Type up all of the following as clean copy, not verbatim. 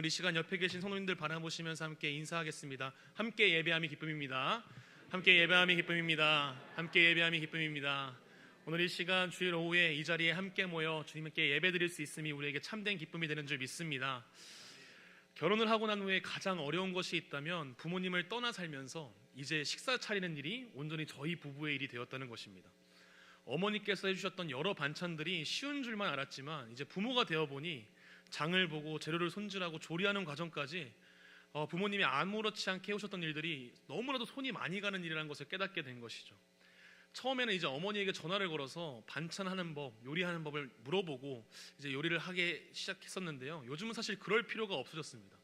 오늘 이 시간 옆에 계신 성도님들 바라보시면서 함께 인사하겠습니다. 함께 예배함이 기쁨입니다. 함께 예배함이 기쁨입니다. 함께 예배함이 기쁨입니다. 오늘 이 시간 주일 오후에 이 자리에 함께 모여 주님께 예배드릴 수 있음이 우리에게 참된 기쁨이 되는 줄 믿습니다. 결혼을 하고 난 후에 가장 어려운 것이 있다면 부모님을 떠나 살면서 이제 식사 차리는 일이 온전히 저희 부부의 일이 되었다는 것입니다. 어머니께서 해주셨던 여러 반찬들이 쉬운 줄만 알았지만 이제 부모가 되어보니 장을 보고 재료를 손질하고 조리하는 과정까지 부모님이 아무렇지 않게 해오셨던 일들이 너무나도 손이 많이 가는 일이라는 것을 깨닫게 된 것이죠. 처음에는 이제 어머니에게 전화를 걸어서 반찬하는 법, 요리하는 법을 물어보고 이제 요리를 하게 시작했었는데요. 요즘은 사실 그럴 필요가 없어졌습니다.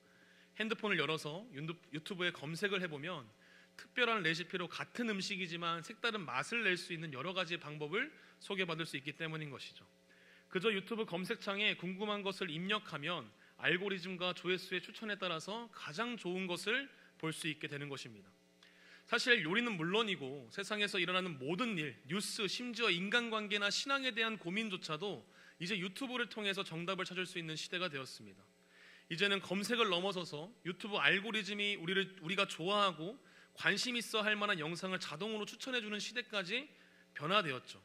핸드폰을 열어서 유튜브에 검색을 해보면 특별한 레시피로 같은 음식이지만 색다른 맛을 낼 수 있는 여러 가지 방법을 소개받을 수 있기 때문인 것이죠. 그저 유튜브 검색창에 궁금한 것을 입력하면 알고리즘과 조회수의 추천에 따라서 가장 좋은 것을 볼 수 있게 되는 것입니다. 사실 요리는 물론이고 세상에서 일어나는 모든 일, 뉴스, 심지어 인간관계나 신앙에 대한 고민조차도 이제 유튜브를 통해서 정답을 찾을 수 있는 시대가 되었습니다. 이제는 검색을 넘어서서 유튜브 알고리즘이 우리가 좋아하고 관심 있어 할 만한 영상을 자동으로 추천해주는 시대까지 변화되었죠.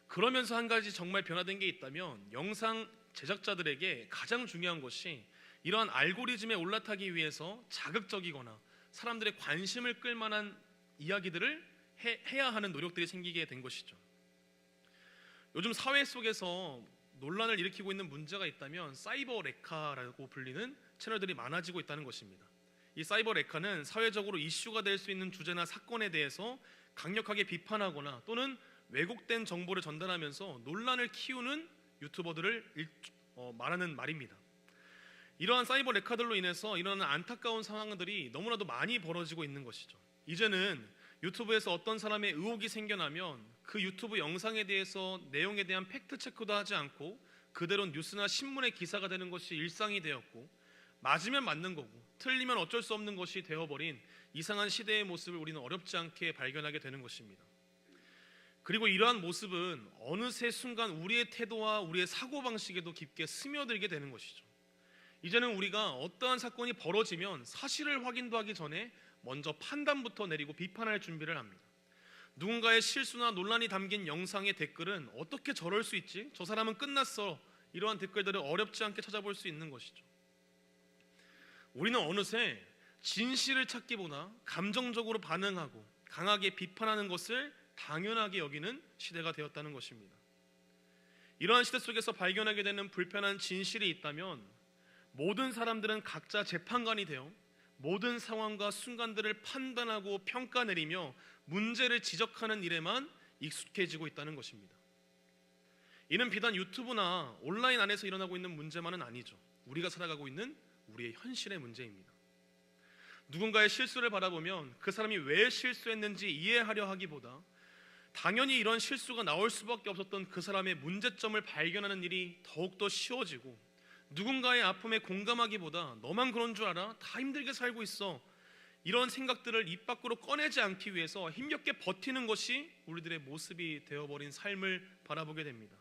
그러면서 한 가지 정말 변화된 게 있다면 영상 제작자들에게 가장 중요한 것이 이러한 알고리즘에 올라타기 위해서 자극적이거나 사람들의 관심을 끌 만한 이야기들을 해야 하는 노력들이 생기게 된 것이죠. 요즘 사회 속에서 논란을 일으키고 있는 문제가 있다면 사이버 레카라고 불리는 채널들이 많아지고 있다는 것입니다. 이 사이버 레카는 사회적으로 이슈가 될 수 있는 주제나 사건에 대해서 강력하게 비판하거나 또는 왜곡된 정보를 전달하면서 논란을 키우는 유튜버들을 말하는 말입니다. 이러한 사이버 레카들로 인해서 일어나는 안타까운 상황들이 너무나도 많이 벌어지고 있는 것이죠. 이제는 유튜브에서 어떤 사람의 의혹이 생겨나면 그 유튜브 영상에 대해서 내용에 대한 팩트 체크도 하지 않고 그대로 뉴스나 신문의 기사가 되는 것이 일상이 되었고, 맞으면 맞는 거고 틀리면 어쩔 수 없는 것이 되어버린 이상한 시대의 모습을 우리는 어렵지 않게 발견하게 되는 것입니다. 그리고 이러한 모습은 어느새 순간 우리의 태도와 우리의 사고방식에도 깊게 스며들게 되는 것이죠. 이제는 우리가 어떠한 사건이 벌어지면 사실을 확인도 하기 전에 먼저 판단부터 내리고 비판할 준비를 합니다. 누군가의 실수나 논란이 담긴 영상의 댓글은 어떻게 저럴 수 있지? 저 사람은 끝났어. 이러한 댓글들을 어렵지 않게 찾아볼 수 있는 것이죠. 우리는 어느새 진실을 찾기보다 감정적으로 반응하고 강하게 비판하는 것을 당연하게 여기는 시대가 되었다는 것입니다. 이러한 시대 속에서 발견하게 되는 불편한 진실이 있다면 모든 사람들은 각자 재판관이 되어 모든 상황과 순간들을 판단하고 평가 내리며 문제를 지적하는 일에만 익숙해지고 있다는 것입니다. 이는 비단 유튜브나 온라인 안에서 일어나고 있는 문제만은 아니죠. 우리가 살아가고 있는 우리의 현실의 문제입니다. 누군가의 실수를 바라보면 그 사람이 왜 실수했는지 이해하려 하기보다 당연히 이런 실수가 나올 수밖에 없었던 그 사람의 문제점을 발견하는 일이 더욱더 쉬워지고, 누군가의 아픔에 공감하기보다 너만 그런 줄 알아? 다 힘들게 살고 있어. 이런 생각들을 입 밖으로 꺼내지 않기 위해서 힘겹게 버티는 것이 우리들의 모습이 되어버린 삶을 바라보게 됩니다.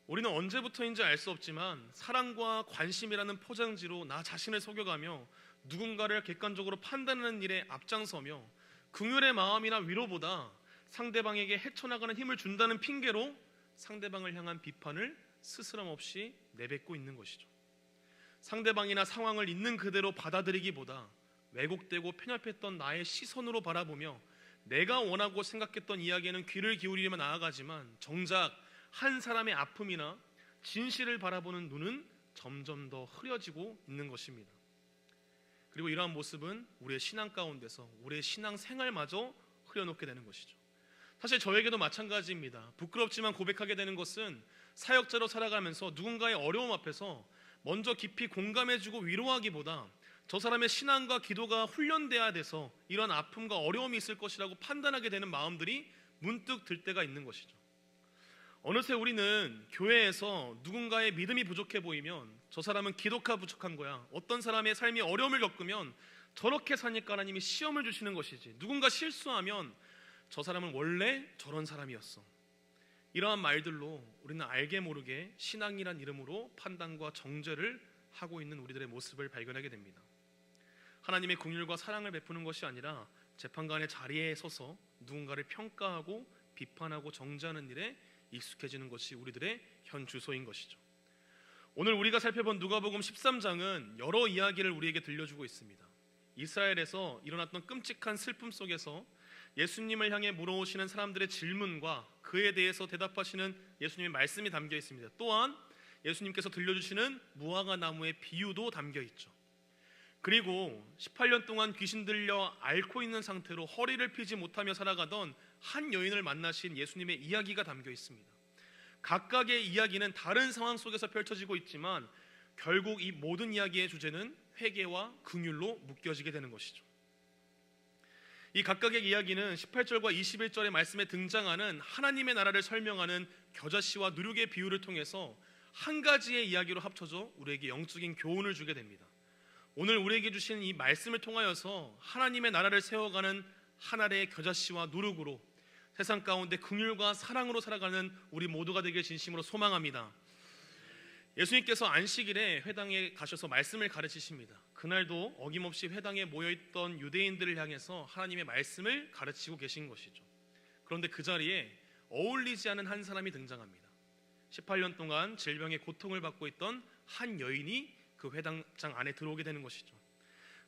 우리는 언제부터인지 알 수 없지만 사랑과 관심이라는 포장지로 나 자신을 속여가며 누군가를 객관적으로 판단하는 일에 앞장서며 긍휼의 마음이나 위로보다 상대방에게 헤쳐나가는 힘을 준다는 핑계로 상대방을 향한 비판을 스스럼 없이 내뱉고 있는 것이죠. 상대방이나 상황을 있는 그대로 받아들이기보다 왜곡되고 편협했던 나의 시선으로 바라보며 내가 원하고 생각했던 이야기에는 귀를 기울이며 나아가지만 정작 한 사람의 아픔이나 진실을 바라보는 눈은 점점 더 흐려지고 있는 것입니다. 그리고 이러한 모습은 우리의 신앙 가운데서 우리의 신앙 생활마저 흐려놓게 되는 것이죠. 사실 저에게도 마찬가지입니다. 부끄럽지만 고백하게 되는 것은 사역자로 살아가면서 누군가의 어려움 앞에서 먼저 깊이 공감해주고 위로하기보다 저 사람의 신앙과 기도가 훈련돼야 돼서 이런 아픔과 어려움이 있을 것이라고 판단하게 되는 마음들이 문득 들 때가 있는 것이죠. 어느새 우리는 교회에서 누군가의 믿음이 부족해 보이면 저 사람은 기도가 부족한 거야, 어떤 사람의 삶이 어려움을 겪으면 저렇게 사니까 하나님이 시험을 주시는 것이지, 누군가 실수하면 저 사람은 원래 저런 사람이었어, 이러한 말들로 우리는 알게 모르게 신앙이란 이름으로 판단과 정죄를 하고 있는 우리들의 모습을 발견하게 됩니다. 하나님의 긍휼과 사랑을 베푸는 것이 아니라 재판관의 자리에 서서 누군가를 평가하고 비판하고 정죄하는 일에 익숙해지는 것이 우리들의 현 주소인 것이죠. 오늘 우리가 살펴본 누가복음 13장은 여러 이야기를 우리에게 들려주고 있습니다. 이스라엘에서 일어났던 끔찍한 슬픔 속에서 예수님을 향해 물어오시는 사람들의 질문과 그에 대해서 대답하시는 예수님의 말씀이 담겨 있습니다. 또한 예수님께서 들려주시는 무화과 나무의 비유도 담겨 있죠. 그리고 18년 동안 귀신 들려 앓고 있는 상태로 허리를 펴지 못하며 살아가던 한 여인을 만나신 예수님의 이야기가 담겨 있습니다. 각각의 이야기는 다른 상황 속에서 펼쳐지고 있지만 결국 이 모든 이야기의 주제는 회개와 긍휼로 묶여지게 되는 것이죠. 이 각각의 이야기는 18절과 21절의 말씀에 등장하는 하나님의 나라를 설명하는 겨자씨와 누룩의 비유를 통해서 한 가지의 이야기로 합쳐져 우리에게 영적인 교훈을 주게 됩니다. 오늘 우리에게 주신 이 말씀을 통하여서 하나님의 나라를 세워가는 한 알의 겨자씨와 누룩으로 세상 가운데 긍휼과 사랑으로 살아가는 우리 모두가 되길 진심으로 소망합니다. 예수님께서 안식일에 회당에 가셔서 말씀을 가르치십니다. 그날도 어김없이 회당에 모여있던 유대인들을 향해서 하나님의 말씀을 가르치고 계신 것이죠. 그런데 그 자리에 어울리지 않은 한 사람이 등장합니다. 18년 동안 질병의 고통을 받고 있던 한 여인이 그 회당장 안에 들어오게 되는 것이죠.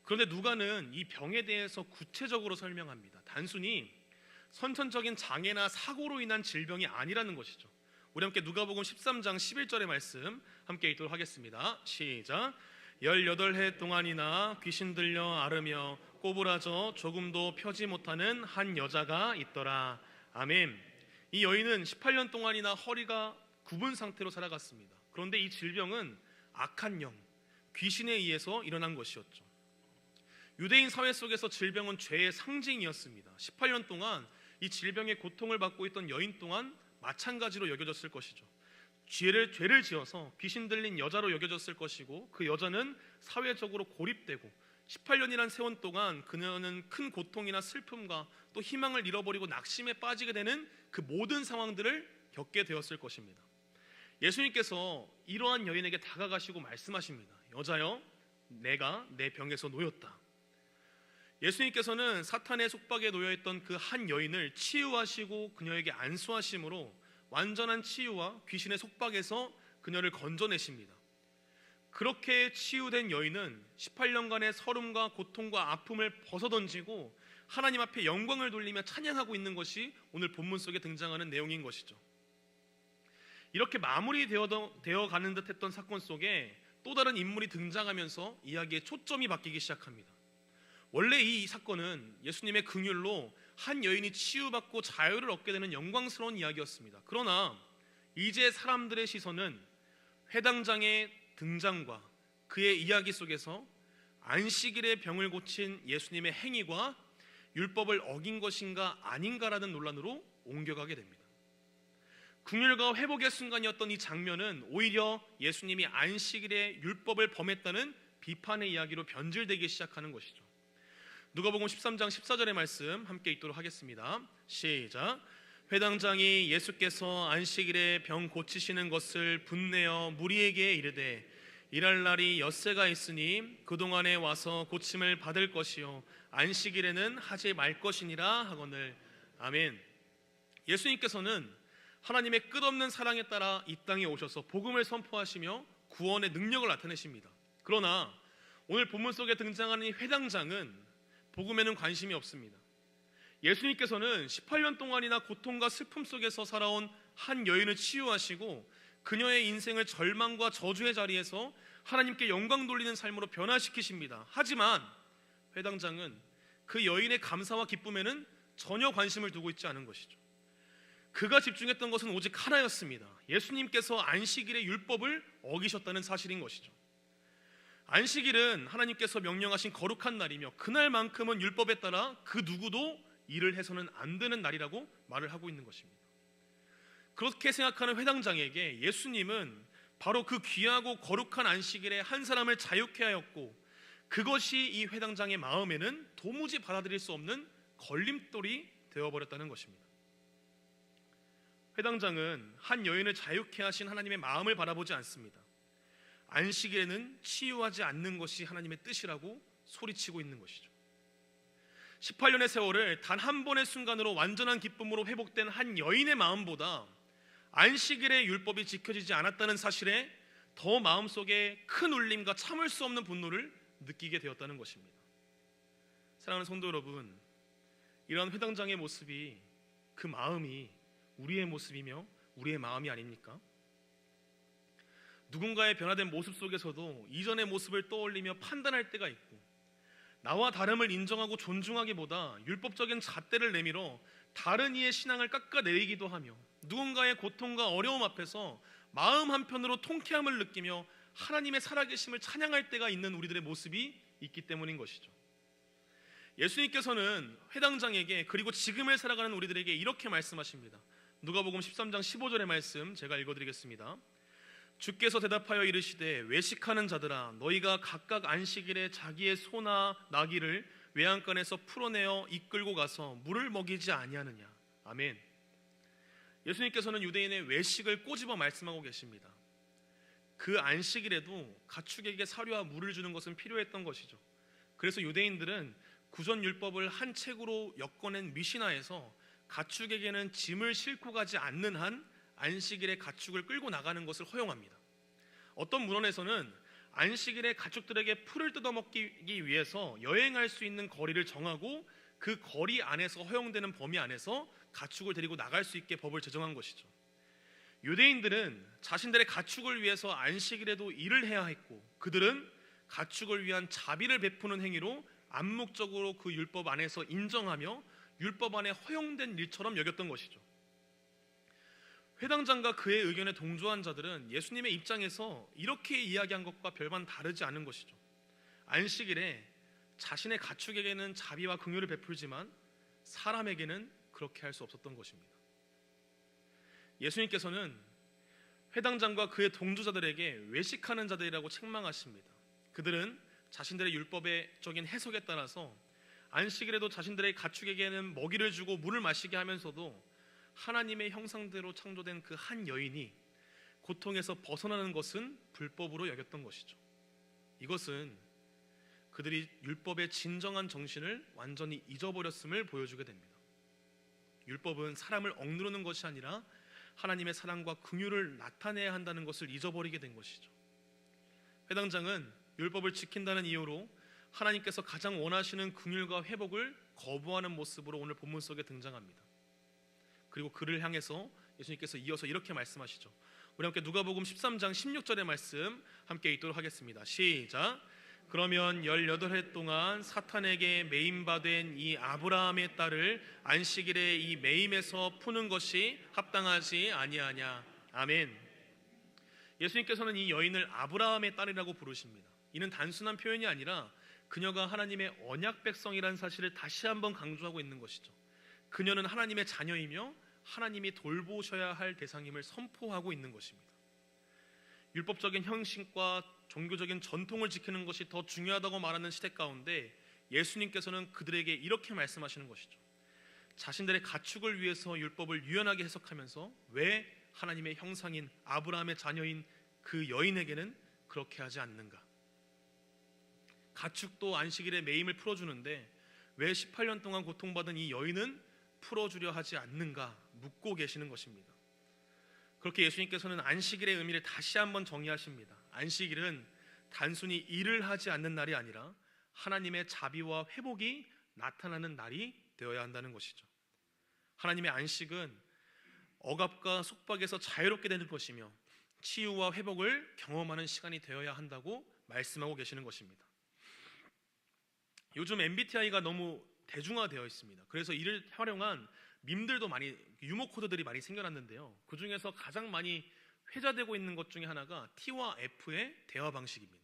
그런데 누가는 이 병에 대해서 구체적으로 설명합니다. 단순히 선천적인 장애나 사고로 인한 질병이 아니라는 것이죠. 우리 함께 누가복음 13장 11절의 말씀 함께 읽도록 하겠습니다. 시작. 18해 동안이나 귀신 들려 앓으며 꼬부라져 조금도 펴지 못하는 한 여자가 있더라. 아멘. 이 여인은 18년 동안이나 허리가 굽은 상태로 살아갔습니다. 그런데 이 질병은 악한 영, 귀신에 의해서 일어난 것이었죠. 유대인 사회 속에서 질병은 죄의 상징이었습니다. 18년 동안 이 질병의 고통을 받고 있던 여인 또한 마찬가지로 여겨졌을 것이죠. 죄를 지어서 귀신 들린 여자로 여겨졌을 것이고 그 여자는 사회적으로 고립되고 18년이란 세월 동안 그녀는 큰 고통이나 슬픔과 또 희망을 잃어버리고 낙심에 빠지게 되는 그 모든 상황들을 겪게 되었을 것입니다. 예수님께서 이러한 여인에게 다가가시고 말씀하십니다. 여자여, 내가 내 병에서 놓였다. 예수님께서는 사탄의 속박에 놓여있던 그 한 여인을 치유하시고 그녀에게 안수하심으로 완전한 치유와 귀신의 속박에서 그녀를 건져내십니다. 그렇게 치유된 여인은 18년간의 서름과 고통과 아픔을 벗어던지고 하나님 앞에 영광을 돌리며 찬양하고 있는 것이 오늘 본문 속에 등장하는 내용인 것이죠. 이렇게 마무리되어 가는 듯했던 사건 속에 또 다른 인물이 등장하면서 이야기의 초점이 바뀌기 시작합니다. 원래 이 사건은 예수님의 긍휼로 한 여인이 치유받고 자유를 얻게 되는 영광스러운 이야기였습니다. 그러나 이제 사람들의 시선은 회당장의 등장과 그의 이야기 속에서 안식일에 병을 고친 예수님의 행위가 율법을 어긴 것인가 아닌가라는 논란으로 옮겨가게 됩니다. 긍휼과 회복의 순간이었던 이 장면은 오히려 예수님이 안식일에 율법을 범했다는 비판의 이야기로 변질되기 시작하는 것이죠. 누가복음 13장 14절의 말씀 함께 읽도록 하겠습니다. 시작. 회당장이 예수께서 안식일에 병 고치시는 것을 분내어 무리에게 이르되 일할 날이 엿새가 있으니 그동안에 와서 고침을 받을 것이요 안식일에는 하지 말 것이니라 하거늘. 아멘. 예수님께서는 하나님의 끝없는 사랑에 따라 이 땅에 오셔서 복음을 선포하시며 구원의 능력을 나타내십니다. 그러나 오늘 본문 속에 등장하는 이 회당장은 복음에는 관심이 없습니다. 예수님께서는 18년 동안이나 고통과 슬픔 속에서 살아온 한 여인을 치유하시고 그녀의 인생을 절망과 저주의 자리에서 하나님께 영광 돌리는 삶으로 변화시키십니다. 하지만 회당장은 그 여인의 감사와 기쁨에는 전혀 관심을 두고 있지 않은 것이죠. 그가 집중했던 것은 오직 하나였습니다. 예수님께서 안식일의 율법을 어기셨다는 사실인 것이죠. 안식일은 하나님께서 명령하신 거룩한 날이며 그날만큼은 율법에 따라 그 누구도 일을 해서는 안 되는 날이라고 말을 하고 있는 것입니다. 그렇게 생각하는 회당장에게 예수님은 바로 그 귀하고 거룩한 안식일에 한 사람을 자유케 하였고 그것이 이 회당장의 마음에는 도무지 받아들일 수 없는 걸림돌이 되어버렸다는 것입니다. 회당장은 한 여인을 자유케 하신 하나님의 마음을 바라보지 않습니다. 안식일에는 치유하지 않는 것이 하나님의 뜻이라고 소리치고 있는 것이죠. 18년의 세월을 단 한 번의 순간으로 완전한 기쁨으로 회복된 한 여인의 마음보다 안식일의 율법이 지켜지지 않았다는 사실에 더 마음속에 큰 울림과 참을 수 없는 분노를 느끼게 되었다는 것입니다. 사랑하는 성도 여러분, 이러한 회당장의 모습이, 그 마음이 우리의 모습이며 우리의 마음이 아닙니까? 누군가의 변화된 모습 속에서도 이전의 모습을 떠올리며 판단할 때가 있고, 나와 다름을 인정하고 존중하기보다 율법적인 잣대를 내밀어 다른 이의 신앙을 깎아내리기도 하며, 누군가의 고통과 어려움 앞에서 마음 한편으로 통쾌함을 느끼며 하나님의 살아계심을 찬양할 때가 있는 우리들의 모습이 있기 때문인 것이죠. 예수님께서는 회당장에게, 그리고 지금을 살아가는 우리들에게 이렇게 말씀하십니다. 누가복음 13장 15절의 말씀 제가 읽어드리겠습니다. 주께서 대답하여 이르시되 외식하는 자들아, 너희가 각각 안식일에 자기의 소나 나귀를 외양간에서 풀어내어 이끌고 가서 물을 먹이지 아니하느냐. 아멘. 예수님께서는 유대인의 외식을 꼬집어 말씀하고 계십니다. 그 안식일에도 가축에게 사료와 물을 주는 것은 필요했던 것이죠. 그래서 유대인들은 구전 율법을 한 책으로 엮어낸 미시나에서 가축에게는 짐을 싣고 가지 않는 한 안식일에 가축을 끌고 나가는 것을 허용합니다. 어떤 문헌에서는 안식일에 가축들에게 풀을 뜯어먹기 위해서 여행할 수 있는 거리를 정하고 그 거리 안에서 허용되는 범위 안에서 가축을 데리고 나갈 수 있게 법을 제정한 것이죠. 유대인들은 자신들의 가축을 위해서 안식일에도 일을 해야 했고, 그들은 가축을 위한 자비를 베푸는 행위로 암묵적으로 그 율법 안에서 인정하며 율법 안에 허용된 일처럼 여겼던 것이죠. 회당장과 그의 의견에 동조한 자들은 예수님의 입장에서 이렇게 이야기한 것과 별반 다르지 않은 것이죠. 안식일에 자신의 가축에게는 자비와 긍휼을 베풀지만 사람에게는 그렇게 할 수 없었던 것입니다. 예수님께서는 회당장과 그의 동조자들에게 외식하는 자들이라고 책망하십니다. 그들은 자신들의 율법적인 해석에 따라서 안식일에도 자신들의 가축에게는 먹이를 주고 물을 마시게 하면서도 하나님의 형상대로 창조된 그 한 여인이 고통에서 벗어나는 것은 불법으로 여겼던 것이죠. 이것은 그들이 율법의 진정한 정신을 완전히 잊어버렸음을 보여주게 됩니다. 율법은 사람을 억누르는 것이 아니라 하나님의 사랑과 긍휼을 나타내야 한다는 것을 잊어버리게 된 것이죠. 회당장은 율법을 지킨다는 이유로 하나님께서 가장 원하시는 긍휼과 회복을 거부하는 모습으로 오늘 본문 속에 등장합니다. 그리고 그를 향해서 예수님께서 이어서 이렇게 말씀하시죠. 우리 함께 누가복음 13장 16절의 말씀 함께 읽도록 하겠습니다. 시작. 그러면 18해 동안 사탄에게 매임받은 이 아브라함의 딸을 안식일에 이 매임에서 푸는 것이 합당하지 아니하냐. 아멘. 예수님께서는 이 여인을 아브라함의 딸이라고 부르십니다. 이는 단순한 표현이 아니라 그녀가 하나님의 언약 백성이라는 사실을 다시 한번 강조하고 있는 것이죠. 그녀는 하나님의 자녀이며 하나님이 돌보셔야 할 대상임을 선포하고 있는 것입니다. 율법적인 형식과 종교적인 전통을 지키는 것이 더 중요하다고 말하는 시대 가운데 예수님께서는 그들에게 이렇게 말씀하시는 것이죠. 자신들의 가축을 위해서 율법을 유연하게 해석하면서 왜 하나님의 형상인 아브라함의 자녀인 그 여인에게는 그렇게 하지 않는가? 가축도 안식일에 매임을 풀어주는데 왜 18년 동안 고통받은 이 여인은 풀어주려 하지 않는가 묻고 계시는 것입니다. 그렇게 예수님께서는 안식일의 의미를 다시 한번 정의하십니다. 안식일은 단순히 일을 하지 않는 날이 아니라 하나님의 자비와 회복이 나타나는 날이 되어야 한다는 것이죠. 하나님의 안식은 억압과 속박에서 자유롭게 되는 것이며 치유와 회복을 경험하는 시간이 되어야 한다고 말씀하고 계시는 것입니다. 요즘 MBTI가 너무 대중화되어 있습니다. 그래서 이를 활용한 밈들도 많이, 유머 코드들이 많이 생겨났는데요. 그 중에서 가장 많이 회자되고 있는 것 중에 하나가 T와 F의 대화 방식입니다.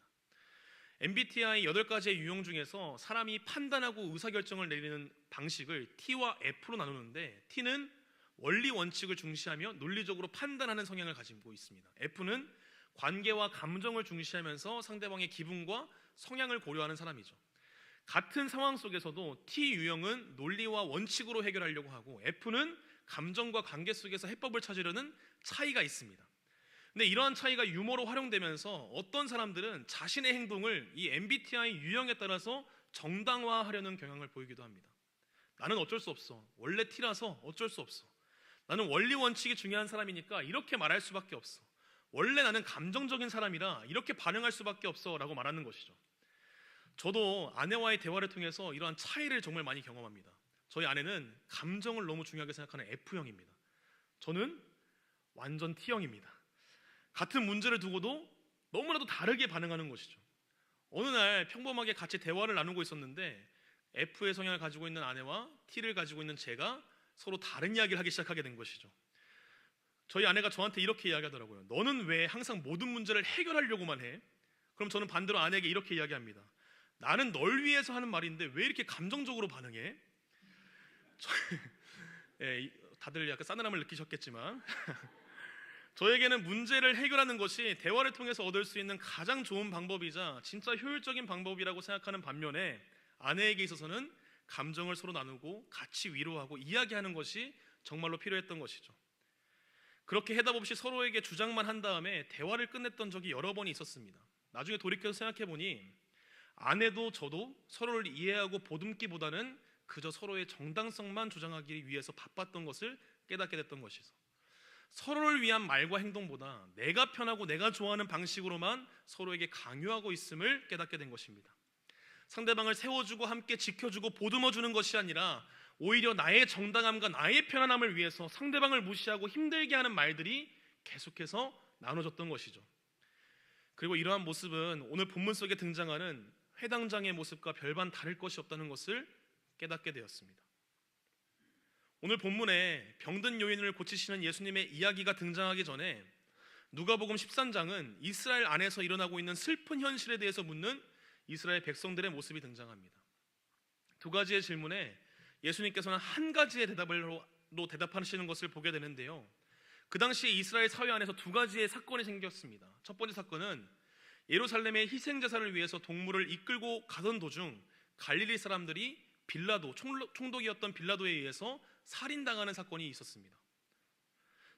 MBTI 8가지의 유형 중에서 사람이 판단하고 의사결정을 내리는 방식을 T와 F로 나누는데, T는 원리 원칙을 중시하며 논리적으로 판단하는 성향을 가지고 있습니다. F는 관계와 감정을 중시하면서 상대방의 기분과 성향을 고려하는 사람이죠. 같은 상황 속에서도 T 유형은 논리와 원칙으로 해결하려고 하고 F는 감정과 관계 속에서 해법을 찾으려는 차이가 있습니다. 근데 이러한 차이가 유머로 활용되면서 어떤 사람들은 자신의 행동을 이 MBTI 유형에 따라서 정당화하려는 경향을 보이기도 합니다. 나는 어쩔 수 없어. 원래 T라서 어쩔 수 없어. 나는 원리 원칙이 중요한 사람이니까 이렇게 말할 수밖에 없어. 원래 나는 감정적인 사람이라 이렇게 반응할 수밖에 없어 라고 말하는 것이죠. 저도 아내와의 대화를 통해서 이러한 차이를 정말 많이 경험합니다. 저희 아내는 감정을 너무 중요하게 생각하는 F형입니다. 저는 완전 T형입니다. 같은 문제를 두고도 너무나도 다르게 반응하는 것이죠. 어느 날 평범하게 같이 대화를 나누고 있었는데 F의 성향을 가지고 있는 아내와 T를 가지고 있는 제가 서로 다른 이야기를 하기 시작하게 된 것이죠. 저희 아내가 저한테 이렇게 이야기하더라고요. 너는 왜 항상 모든 문제를 해결하려고만 해? 그럼 저는 반대로 아내에게 이렇게 이야기합니다. 나는 널 위해서 하는 말인데 왜 이렇게 감정적으로 반응해? 예, 다들 약간 싸늘함을 느끼셨겠지만 저에게는 문제를 해결하는 것이 대화를 통해서 얻을 수 있는 가장 좋은 방법이자 진짜 효율적인 방법이라고 생각하는 반면에 아내에게 있어서는 감정을 서로 나누고 같이 위로하고 이야기하는 것이 정말로 필요했던 것이죠. 그렇게 해답 없이 서로에게 주장만 한 다음에 대화를 끝냈던 적이 여러 번이 있었습니다. 나중에 돌이켜서 생각해보니 아내도 저도 서로를 이해하고 보듬기보다는 그저 서로의 정당성만 주장하기 위해서 바빴던 것을 깨닫게 됐던 것이죠. 서로를 위한 말과 행동보다 내가 편하고 내가 좋아하는 방식으로만 서로에게 강요하고 있음을 깨닫게 된 것입니다. 상대방을 세워주고 함께 지켜주고 보듬어주는 것이 아니라 오히려 나의 정당함과 나의 편안함을 위해서 상대방을 무시하고 힘들게 하는 말들이 계속해서 나눠졌던 것이죠. 그리고 이러한 모습은 오늘 본문 속에 등장하는 회당장의 모습과 별반 다를 것이 없다는 것을 깨닫게 되었습니다. 오늘 본문에 병든 요인을 고치시는 예수님의 이야기가 등장하기 전에 누가복음 13장은 이스라엘 안에서 일어나고 있는 슬픈 현실에 대해서 묻는 이스라엘 백성들의 모습이 등장합니다. 두 가지의 질문에 예수님께서는 한 가지의 대답으로 대답하시는 것을 보게 되는데요. 그 당시에 이스라엘 사회 안에서 두 가지의 사건이 생겼습니다. 첫 번째 사건은 예루살렘의 희생제사를 위해서 동물을 이끌고 가던 도중 갈릴리 사람들이 빌라도, 총독이었던 빌라도에 의해서 살인당하는 사건이 있었습니다.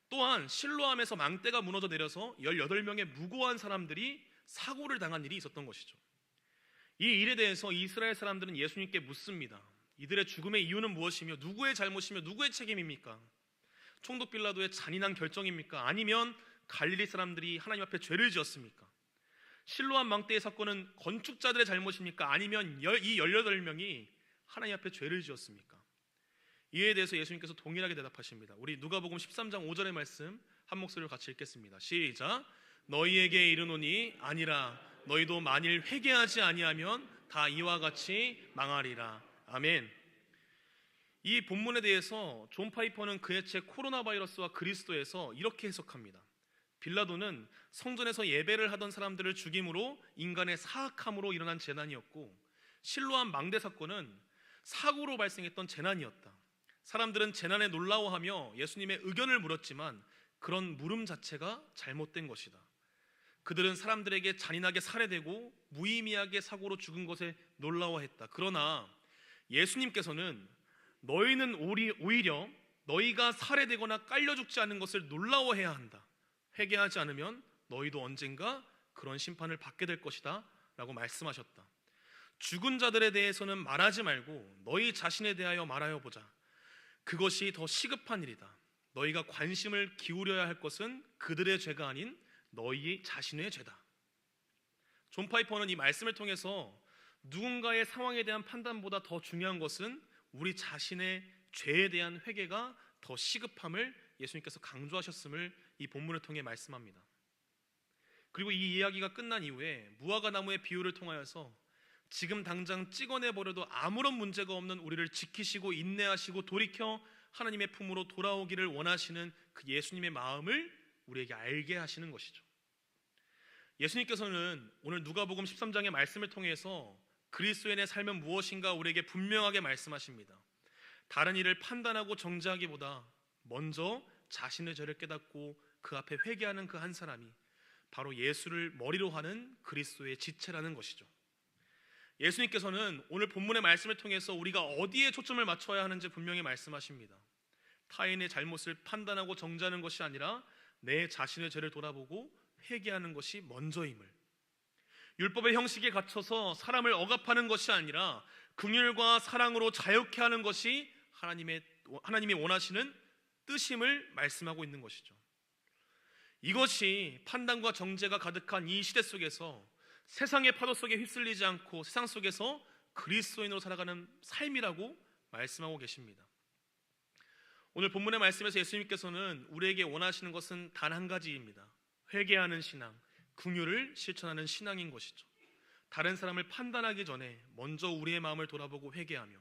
또한 실로암에서 망대가 무너져 내려서 18명의 무고한 사람들이 사고를 당한 일이 있었던 것이죠. 이 일에 대해서 이스라엘 사람들은 예수님께 묻습니다. 이들의 죽음의 이유는 무엇이며 누구의 잘못이며 누구의 책임입니까? 총독 빌라도의 잔인한 결정입니까? 아니면 갈릴리 사람들이 하나님 앞에 죄를 지었습니까? 실로암 망대의 사건은 건축자들의 잘못입니까? 아니면 이 18명이 하나님 앞에 죄를 지었습니까? 이에 대해서 예수님께서 동일하게 대답하십니다. 우리 누가복음 13장 5절의 말씀 한 목소리로 같이 읽겠습니다. 시작. 너희에게 이르노니 아니라 너희도 만일 회개하지 아니하면 다 이와 같이 망하리라. 아멘. 이 본문에 대해서 존 파이퍼는 그의 책 코로나 바이러스와 그리스도에서 이렇게 해석합니다. 빌라도는 성전에서 예배를 하던 사람들을 죽임으로 인간의 사악함으로 일어난 재난이었고, 실로암 망대 사건은 사고로 발생했던 재난이었다. 사람들은 재난에 놀라워하며 예수님의 의견을 물었지만 그런 물음 자체가 잘못된 것이다. 그들은 사람들에게 잔인하게 살해되고 무의미하게 사고로 죽은 것에 놀라워했다. 그러나 예수님께서는 너희는 오히려 너희가 살해되거나 깔려 죽지 않은 것을 놀라워해야 한다. 회개하지 않으면 너희도 언젠가 그런 심판을 받게 될 것이다 라고 말씀하셨다. 죽은 자들에 대해서는 말하지 말고 너희 자신에 대하여 말하여 보자. 그것이 더 시급한 일이다. 너희가 관심을 기울여야 할 것은 그들의 죄가 아닌 너희 자신의 죄다. 존 파이퍼는 이 말씀을 통해서 누군가의 상황에 대한 판단보다 더 중요한 것은 우리 자신의 죄에 대한 회개가 더 시급함을 예수님께서 강조하셨음을 이 본문을 통해 말씀합니다. 그리고 이 이야기가 끝난 이후에 무화과 나무의 비유를 통하여서 지금 당장 찍어내버려도 아무런 문제가 없는 우리를 지키시고 인내하시고 돌이켜 하나님의 품으로 돌아오기를 원하시는 그 예수님의 마음을 우리에게 알게 하시는 것이죠. 예수님께서는 오늘 누가복음 13장의 말씀을 통해서 그리스도인의 삶은 무엇인가 우리에게 분명하게 말씀하십니다. 다른 일을 판단하고 정죄하기보다 먼저 자신의 죄를 깨닫고 그 앞에 회개하는 그 한 사람이 바로 예수를 머리로 하는 그리스도의 지체라는 것이죠. 예수님께서는 오늘 본문의 말씀을 통해서 우리가 어디에 초점을 맞춰야 하는지 분명히 말씀하십니다. 타인의 잘못을 판단하고 정죄하는 것이 아니라 내 자신의 죄를 돌아보고 회개하는 것이 먼저임을, 율법의 형식에 갇혀서 사람을 억압하는 것이 아니라 긍휼과 사랑으로 자유케 하는 것이 하나님이 원하시는 뜻임을 말씀하고 있는 것이죠. 이것이 판단과 정죄가 가득한 이 시대 속에서 세상의 파도 속에 휩쓸리지 않고 세상 속에서 그리스도인으로 살아가는 삶이라고 말씀하고 계십니다. 오늘 본문의 말씀에서 예수님께서는 우리에게 원하시는 것은 단 한 가지입니다. 회개하는 신앙, 긍휼을 실천하는 신앙인 것이죠. 다른 사람을 판단하기 전에 먼저 우리의 마음을 돌아보고 회개하며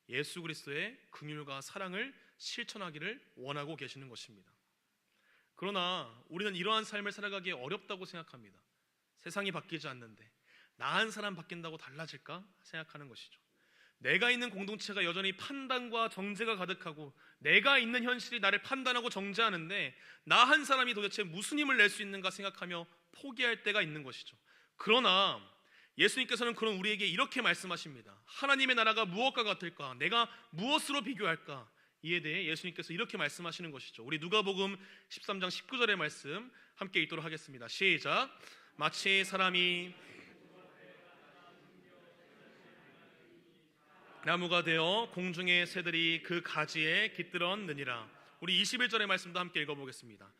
예수 그리스도의 긍휼과 사랑을 실천하기를 원하고 계시는 것입니다. 그러나 우리는 이러한 삶을 살아가기에 어렵다고 생각합니다. 세상이 바뀌지 않는데 나 한 사람 바뀐다고 달라질까 생각하는 것이죠. 내가 있는 공동체가 여전히 판단과 정죄가 가득하고 내가 있는 현실이 나를 판단하고 정죄하는데 나 한 사람이 도대체 무슨 힘을 낼 수 있는가 생각하며 포기할 때가 있는 것이죠. 그러나 예수님께서는 그런 우리에게 이렇게 말씀하십니다. 하나님의 나라가 무엇과 같을까? 내가 무엇으로 비교할까? 이에 대해 예수님께서 이렇게 말씀하시는 것이죠. 우리 누가복음 13장 19절의 말씀 함께 읽도록 하겠습니다. 시작. 마치 사람이 나무가 되어 공중의 새들이 그 가지에 깃들었느니라. 우리 21절의 말씀도 함께 읽어보겠습니다.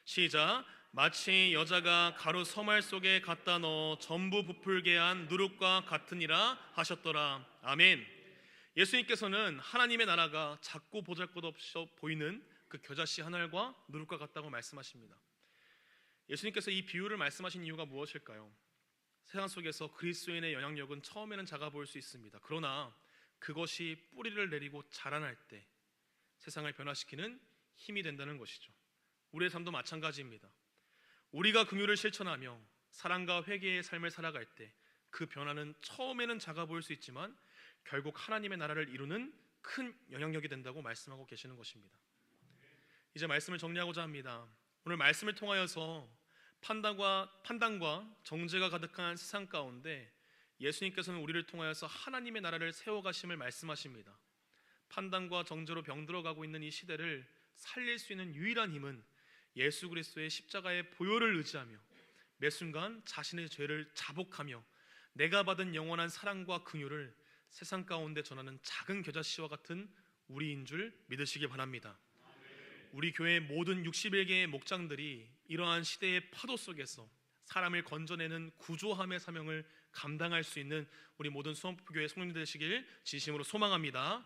시작. 마치 여자가 가루 서말 속에 갖다 넣어 전부 부풀게 한 누룩과 같으니라 하셨더라. 아멘. 예수님께서는 하나님의 나라가 작고 보잘것없어 보이는 그 겨자씨 한 알과 누룩과 같다고 말씀하십니다. 예수님께서 이 비유를 말씀하신 이유가 무엇일까요? 세상 속에서 그리스도인의 영향력은 처음에는 작아 보일 수 있습니다. 그러나 그것이 뿌리를 내리고 자라날 때 세상을 변화시키는 힘이 된다는 것이죠. 우리의 삶도 마찬가지입니다. 우리가 긍휼을 실천하며 사랑과 회개의 삶을 살아갈 때 그 변화는 처음에는 작아 보일 수 있지만 결국 하나님의 나라를 이루는 큰 영향력이 된다고 말씀하고 계시는 것입니다. 이제 말씀을 정리하고자 합니다. 오늘 말씀을 통하여서 판단과 정죄가 가득한 세상 가운데 예수님께서는 우리를 통하여서 하나님의 나라를 세워가심을 말씀하십니다. 판단과 정죄로 병들어가고 있는 이 시대를 살릴 수 있는 유일한 힘은 예수 그리스도의 십자가의 보혈을 의지하며 매 순간 자신의 죄를 자복하며 내가 받은 영원한 사랑과 긍휼을 세상 가운데 전하는 작은 겨자씨와 같은 우리인 줄 믿으시기 바랍니다. 우리 교회 모든 61개의 목장들이 이러한 시대의 파도 속에서 사람을 건져내는 구조함의 사명을 감당할 수 있는 우리 모든 수원포교회 성도님들 되시길 진심으로 소망합니다.